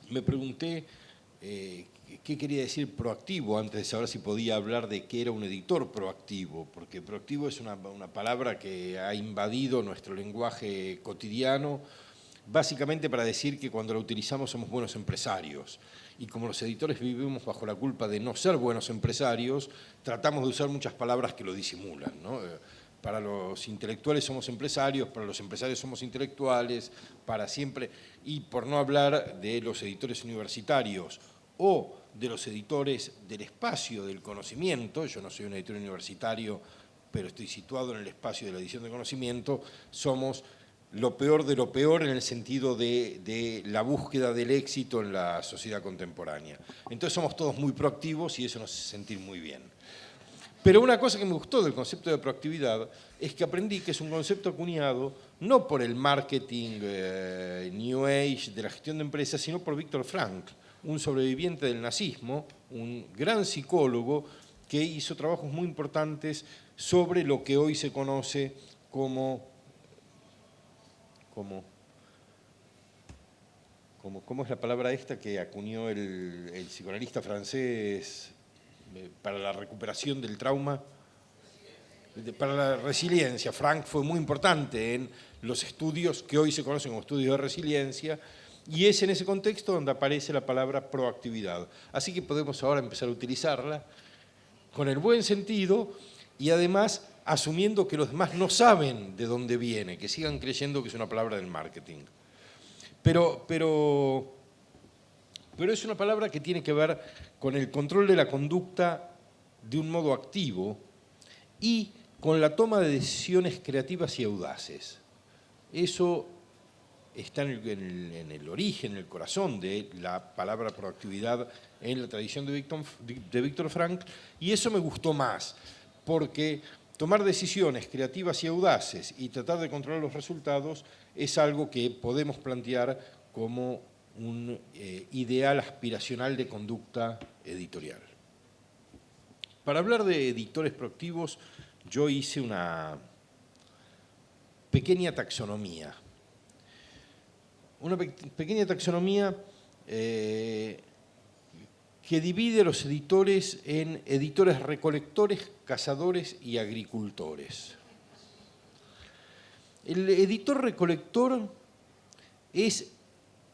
Speaker 3: Me pregunté qué quería decir proactivo antes de saber si podía hablar de qué era un editor proactivo, porque proactivo es una palabra que ha invadido nuestro lenguaje cotidiano, básicamente para decir que cuando la utilizamos somos buenos empresarios. Y como los editores vivimos bajo la culpa de no ser buenos empresarios, tratamos de usar muchas palabras que lo disimulan, ¿no? Para los intelectuales somos empresarios, para los empresarios somos intelectuales, para siempre, y por no hablar de los editores universitarios o de los editores del espacio del conocimiento, yo no soy un editor universitario, pero estoy situado en el espacio de la edición de conocimiento, somos lo peor de lo peor en el sentido de la búsqueda del éxito en la sociedad contemporánea. Entonces somos todos muy proactivos y eso nos hace sentir muy bien. Pero una cosa que me gustó del concepto de proactividad es que aprendí que es un concepto acuñado no por el marketing New Age de la gestión de empresas, sino por Viktor Frankl, un sobreviviente del nazismo, un gran psicólogo que hizo trabajos muy importantes sobre lo que hoy se conoce como ¿cómo es la palabra esta que acuñó el psicoanalista francés para la recuperación del trauma? Para la resiliencia. Frank fue muy importante en los estudios que hoy se conocen como estudios de resiliencia, y es en ese contexto donde aparece la palabra proactividad. Así que podemos ahora empezar a utilizarla. con el buen sentido y además asumiendo que los demás no saben de dónde viene, que sigan creyendo que es una palabra del marketing. Pero es una palabra que tiene que ver con el control de la conducta de un modo activo y con la toma de decisiones creativas y audaces. Eso está en el origen, en el corazón de la palabra proactividad en la tradición de Víctor Frankl, y eso me gustó más, porque tomar decisiones creativas y audaces y tratar de controlar los resultados es algo que podemos plantear como un ideal aspiracional de conducta editorial. Para hablar de editores proactivos, yo hice una pequeña taxonomía. Una pequeña taxonomía que divide a los editores en editores recolectores, cazadores y agricultores. El editor recolector es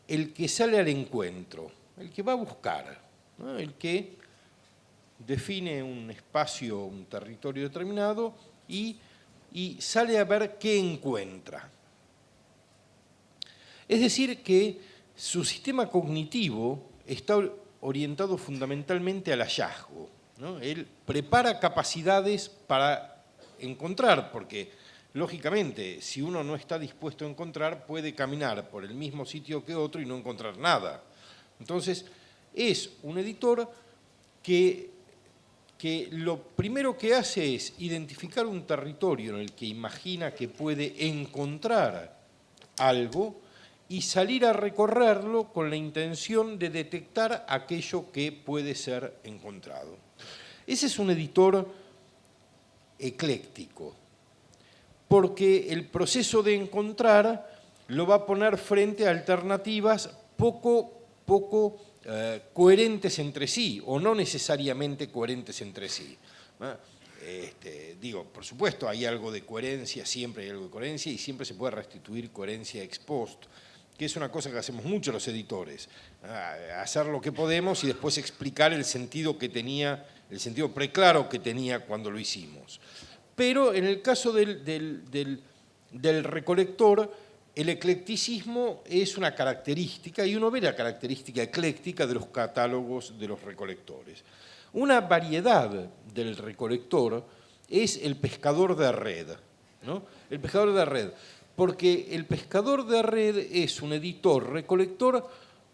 Speaker 3: el que sale al encuentro, el que va a buscar, ¿no? El que define un espacio, un territorio determinado y sale a ver qué encuentra. Es decir, que su sistema cognitivo está orientado fundamentalmente al hallazgo, ¿no? Él prepara capacidades para encontrar, porque lógicamente si uno no está dispuesto a encontrar puede caminar por el mismo sitio que otro y no encontrar nada. Entonces es un editor que lo primero que hace es identificar un territorio en el que imagina que puede encontrar algo y salir a recorrerlo con la intención de detectar aquello que puede ser encontrado. Ese es un editor ecléctico, porque el proceso de encontrar lo va a poner frente a alternativas poco coherentes entre sí, o no necesariamente coherentes entre sí. Por supuesto, hay algo de coherencia, siempre hay algo de coherencia, y siempre se puede restituir coherencia ex post, que es una cosa que hacemos mucho los editores, hacer lo que podemos y después explicar el sentido que tenía, el sentido preclaro que tenía cuando lo hicimos. Pero en el caso del recolector, el eclecticismo es una característica, y uno ve la característica ecléctica de los catálogos de los recolectores. Una variedad del recolector es el pescador de red, ¿no? El pescador de red, porque el pescador de red es un editor recolector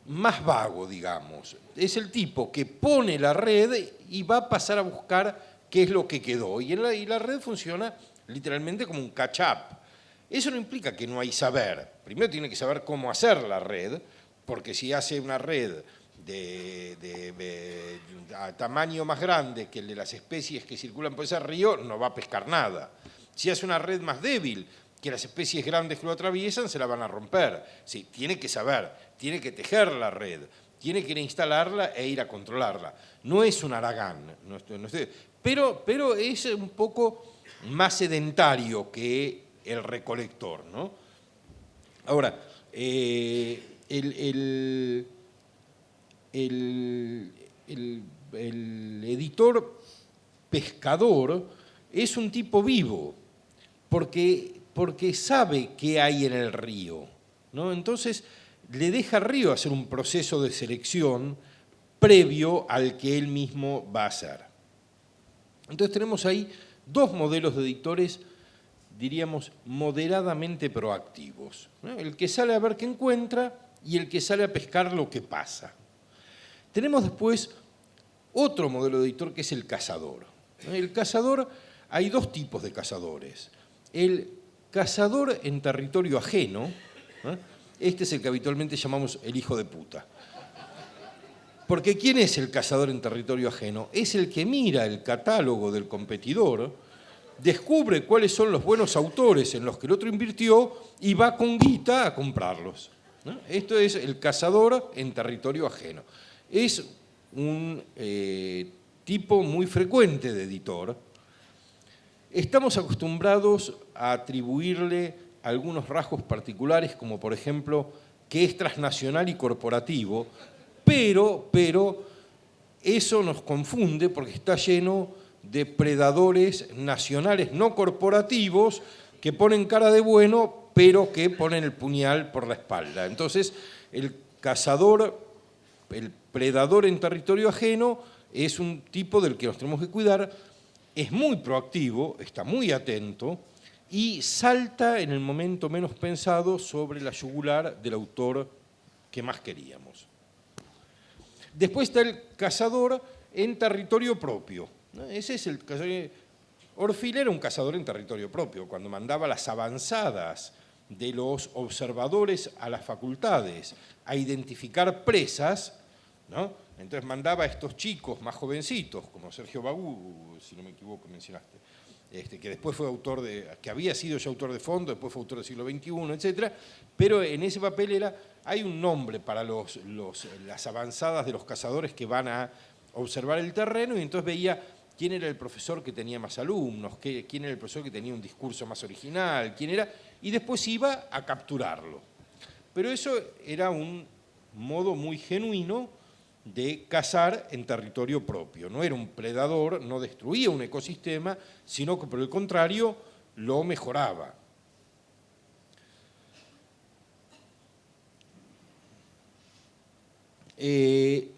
Speaker 3: más vago, digamos. Es el tipo que pone la red y va a pasar a buscar qué es lo que quedó. Y la red funciona literalmente como un catch-up. Eso no implica que no hay saber. Primero tiene que saber cómo hacer la red, porque si hace una red a tamaño más grande que el de las especies que circulan por ese río, no va a pescar nada. Si hace una red más débil que las especies grandes que lo atraviesan, se la van a romper. Sí, tiene que saber, tiene que tejer la red, tiene que ir a instalarla e ir a controlarla. No es un Aragán, pero es un poco más sedentario que el recolector, ¿no? Ahora, el editor pescador es un tipo vivo, porque sabe qué hay en el río, ¿no? Entonces le deja al río hacer un proceso de selección previo al que él mismo va a hacer. Entonces tenemos ahí dos modelos de editores, diríamos, moderadamente proactivos, ¿no? El que sale a ver qué encuentra y el que sale a pescar lo que pasa. Tenemos después otro modelo de editor que es el cazador. El cazador, hay dos tipos de cazadores. El cazador en territorio ajeno, este es el que habitualmente llamamos el hijo de puta. Porque ¿quién es el cazador en territorio ajeno? Es el que mira el catálogo del competidor, descubre cuáles son los buenos autores en los que el otro invirtió y va con guita a comprarlos, ¿no? Esto es el cazador en territorio ajeno. Es un tipo muy frecuente de editor. Estamos acostumbrados a atribuirle algunos rasgos particulares, como por ejemplo que es transnacional y corporativo, pero eso nos confunde porque está lleno depredadores nacionales no corporativos que ponen cara de bueno, pero que ponen el puñal por la espalda. Entonces, el cazador, el predador en territorio ajeno, es un tipo del que nos tenemos que cuidar, es muy proactivo, está muy atento y salta en el momento menos pensado sobre la yugular del autor que más queríamos. Después está el cazador en territorio propio. Ese es el cazador. Orfila era un cazador en territorio propio, cuando mandaba las avanzadas de los observadores a las facultades a identificar presas, ¿no? Entonces mandaba a estos chicos más jovencitos, como Sergio Bagú, si no me equivoco, mencionaste, que después fue autor que había sido ya autor de fondo, después fue autor del siglo XXI, etc. Pero en ese papel hay un nombre para las avanzadas de los cazadores que van a observar el terreno, y entonces veía quién era el profesor que tenía más alumnos, quién era el profesor que tenía un discurso más original, quién era, y después iba a capturarlo. Pero eso era un modo muy genuino de cazar en territorio propio. No era un predador, no destruía un ecosistema, sino que por el contrario lo mejoraba. Hay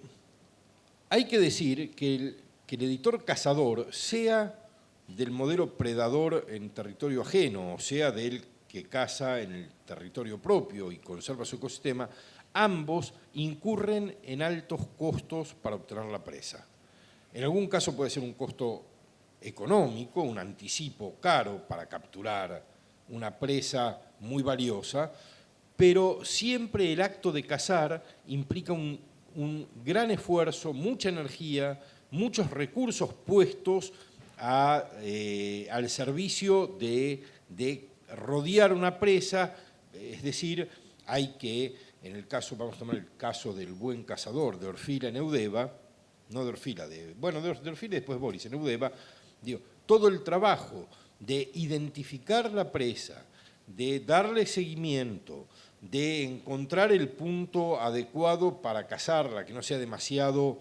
Speaker 3: que decir que el editor cazador, sea del modelo predador en territorio ajeno, o sea del que caza en el territorio propio y conserva su ecosistema, ambos incurren en altos costos para obtener la presa. En algún caso puede ser un costo económico, un anticipo caro para capturar una presa muy valiosa, pero siempre el acto de cazar implica un gran esfuerzo, mucha energía, muchos recursos puestos al servicio de rodear una presa, es decir, hay que, en el caso, vamos a tomar el caso del buen cazador de Orfila en Eudeva, no de Orfila, de Orfila y después Boris en Eudeva, digo, todo el trabajo de identificar la presa, de darle seguimiento, de encontrar el punto adecuado para cazarla, que no sea demasiado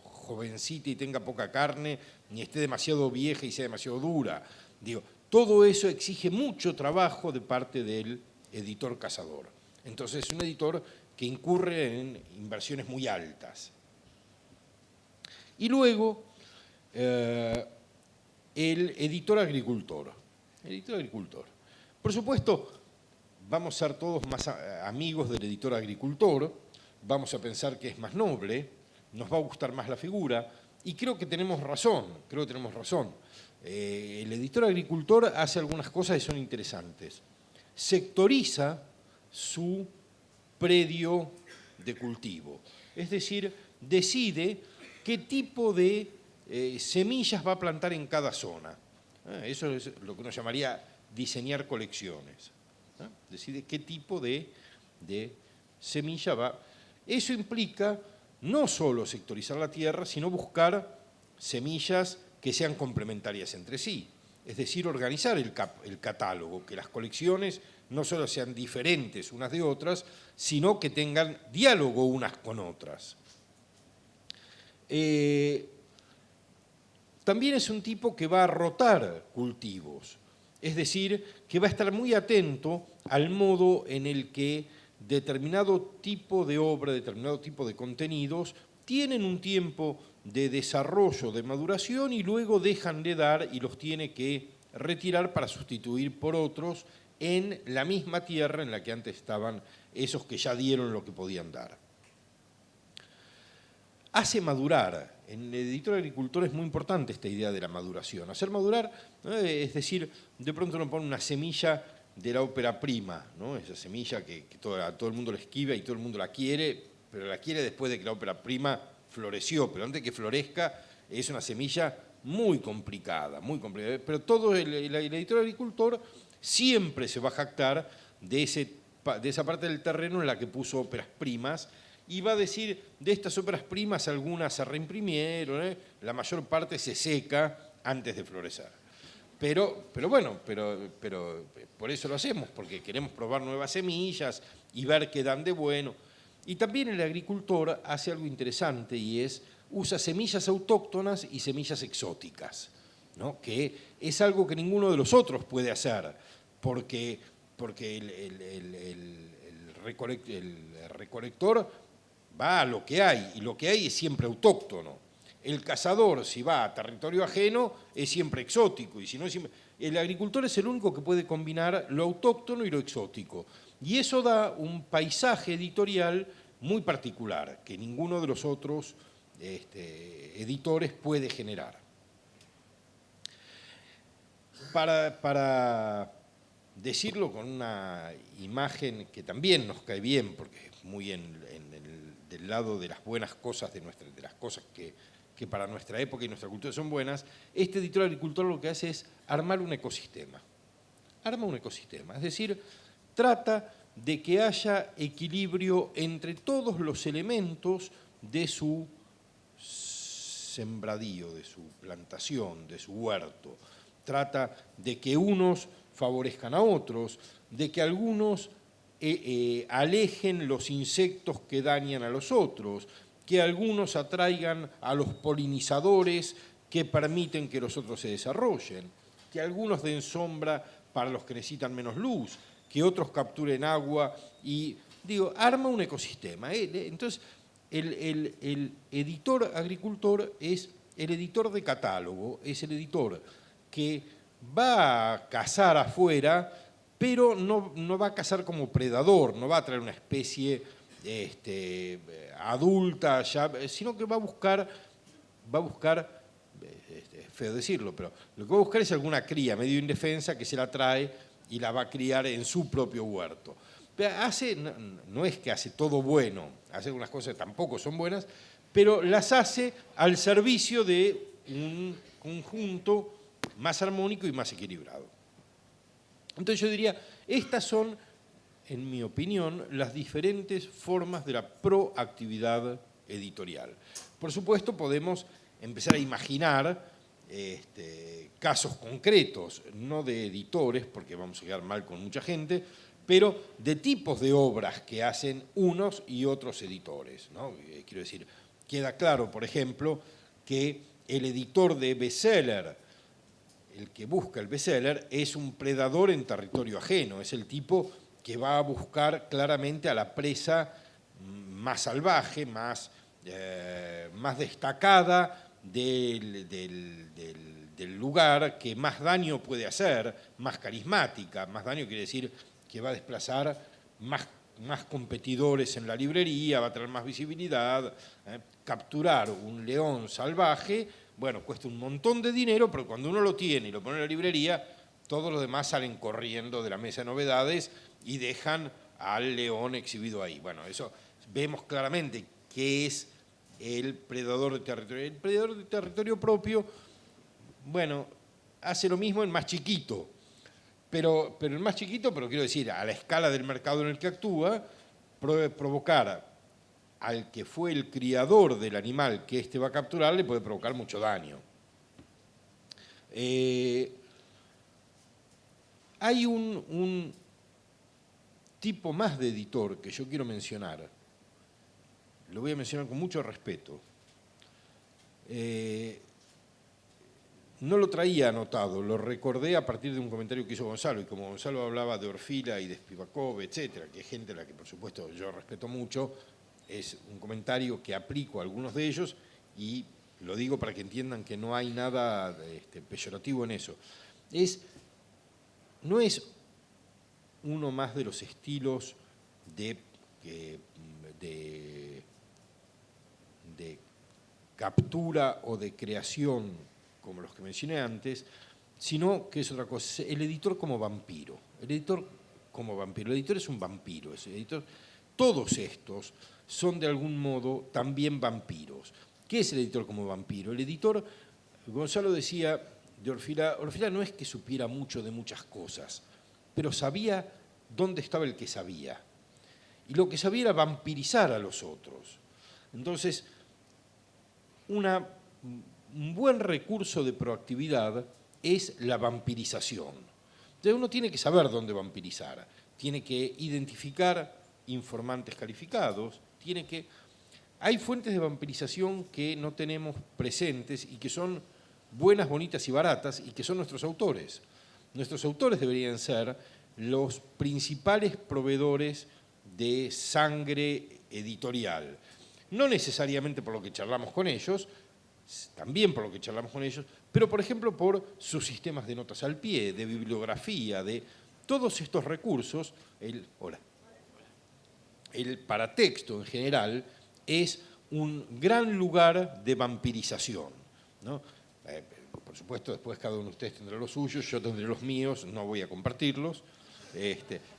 Speaker 3: jovencita y tenga poca carne, ni esté demasiado vieja y sea demasiado dura. Digo, todo eso exige mucho trabajo de parte del editor cazador. Entonces es un editor que incurre en inversiones muy altas. Y luego, el editor agricultor. Por supuesto, vamos a ser todos más amigos del editor agricultor, vamos a pensar que es más noble, nos va a gustar más la figura, y creo que tenemos razón. El editor agricultor hace algunas cosas que son interesantes. Sectoriza su predio de cultivo, es decir, decide qué tipo de semillas va a plantar en cada zona. Eso es lo que uno llamaría diseñar colecciones. Decide qué tipo de semilla va. Eso implica no solo sectorizar la tierra, sino buscar semillas que sean complementarias entre sí. Es decir, organizar el catálogo, que las colecciones no solo sean diferentes unas de otras, sino que tengan diálogo unas con otras. También es un tipo que va a rotar cultivos, es decir, que va a estar muy atento al modo en el que determinado tipo de obra, determinado tipo de contenidos, tienen un tiempo de desarrollo, de maduración, y luego dejan de dar y los tiene que retirar para sustituir por otros en la misma tierra en la que antes estaban esos que ya dieron lo que podían dar. Hace madurar. En el editor agricultor es muy importante esta idea de la maduración. Hacer madurar, ¿no? Es decir, de pronto uno pone una semilla de la ópera prima, ¿no? Esa semilla que todo el mundo la esquiva y todo el mundo la quiere, pero la quiere después de que la ópera prima floreció, pero antes de que florezca es una semilla muy complicada. Pero todo el editor agricultor siempre se va a jactar de esa parte del terreno en la que puso óperas primas, y va a decir, de estas óperas primas algunas se reimprimieron, la mayor parte se seca antes de florecer. Pero por eso lo hacemos, porque queremos probar nuevas semillas y ver qué dan de bueno. Y también el agricultor hace algo interesante, y es usa semillas autóctonas y semillas exóticas, ¿no? Que es algo que ninguno de los otros puede hacer, porque el recolector va a lo que hay, y lo que hay es siempre autóctono. El cazador, si va a territorio ajeno, es siempre exótico, y si no, el agricultor es el único que puede combinar lo autóctono y lo exótico. Y eso da un paisaje editorial muy particular, que ninguno de los otros editores puede generar. Para decirlo con una imagen que también nos cae bien, porque es muy del lado de las buenas cosas, de las cosas que para nuestra época y nuestra cultura son buenas, este editor agricultor lo que hace es armar un ecosistema. Arma un ecosistema, es decir, trata de que haya equilibrio entre todos los elementos de su sembradío, de su plantación, de su huerto. Trata de que unos favorezcan a otros, de que algunos alejen los insectos que dañan a los otros, que algunos atraigan a los polinizadores que permiten que los otros se desarrollen, que algunos den sombra para los que necesitan menos luz, que otros capturen agua y, arma un ecosistema. Entonces, el editor agricultor es el editor de catálogo, es el editor que va a cazar afuera, pero no va a cazar como predador, no va a traer una especie adulta, sino que va a buscar, es feo decirlo, pero lo que va a buscar es alguna cría medio indefensa que se la trae y la va a criar en su propio huerto. No es que hace todo bueno, hace algunas cosas que tampoco son buenas, pero las hace al servicio de un conjunto más armónico y más equilibrado. Entonces yo diría, estas son, en mi opinión, las diferentes formas de la proactividad editorial. Por supuesto, podemos empezar a imaginar casos concretos, no de editores, porque vamos a quedar mal con mucha gente, pero de tipos de obras que hacen unos y otros editores, ¿no? Quiero decir, queda claro, por ejemplo, que el editor de bestseller, el que busca el bestseller, es un predador en territorio ajeno, es el tipo que va a buscar claramente a la presa más salvaje, más destacada del lugar, que más daño puede hacer, más carismática. Más daño quiere decir que va a desplazar más competidores en la librería, va a traer más visibilidad. Capturar un león salvaje, bueno, cuesta un montón de dinero, pero cuando uno lo tiene y lo pone en la librería, todos los demás salen corriendo de la mesa de novedades y dejan al león exhibido ahí. Bueno, eso vemos claramente qué es el predador de territorio. El predador de territorio propio, bueno, hace lo mismo en más chiquito, pero en más chiquito, pero quiero decir, a la escala del mercado en el que actúa, provocar al que fue el criador del animal que va a capturar, le puede provocar mucho daño. Hay un tipo más de editor que yo quiero mencionar, lo voy a mencionar con mucho respeto. No lo traía anotado, lo recordé a partir de un comentario que hizo Gonzalo, y como Gonzalo hablaba de Orfila y de Spivakov, etcétera, que es gente a la que por supuesto yo respeto mucho, es un comentario que aplico a algunos de ellos y lo digo para que entiendan que no hay nada peyorativo en eso. No es uno más de los estilos de captura o de creación como los que mencioné antes, sino que es otra cosa, el editor como vampiro. El editor es un vampiro. Todos estos son de algún modo también vampiros. ¿Qué es el editor como vampiro? El editor, Gonzalo decía de Orfila no es que supiera mucho de muchas cosas, pero sabía dónde estaba el que sabía. Y lo que sabía era vampirizar a los otros. Entonces, un buen recurso de proactividad es la vampirización. Entonces uno tiene que saber dónde vampirizar, tiene que identificar informantes calificados, hay fuentes de vampirización que no tenemos presentes y que son buenas, bonitas y baratas, y que son nuestros autores. Nuestros autores deberían ser los principales proveedores de sangre editorial. No necesariamente por lo que charlamos con ellos, también por lo que charlamos con ellos, pero por ejemplo por sus sistemas de notas al pie, de bibliografía, de todos estos recursos. El paratexto en general es un gran lugar de vampirización, ¿no? Por supuesto, después cada uno de ustedes tendrá los suyos, yo tendré los míos, no voy a compartirlos.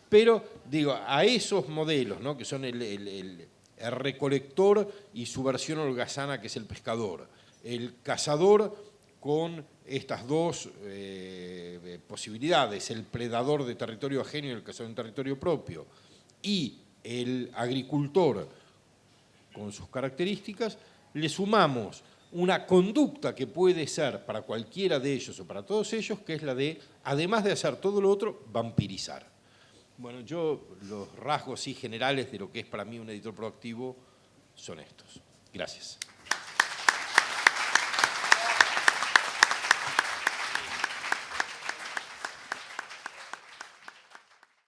Speaker 3: Pero, digo, a esos modelos, ¿no? Que son el recolector y su versión holgazana, que es el pescador, el cazador con estas dos posibilidades, el predador de territorio ajeno y el cazador en territorio propio, y el agricultor con sus características, le sumamos una conducta que puede ser para cualquiera de ellos o para todos ellos, que es la de, además de hacer todo lo otro, vampirizar. Bueno, los rasgos sí generales de lo que es para mí un editor proactivo son estos. Gracias.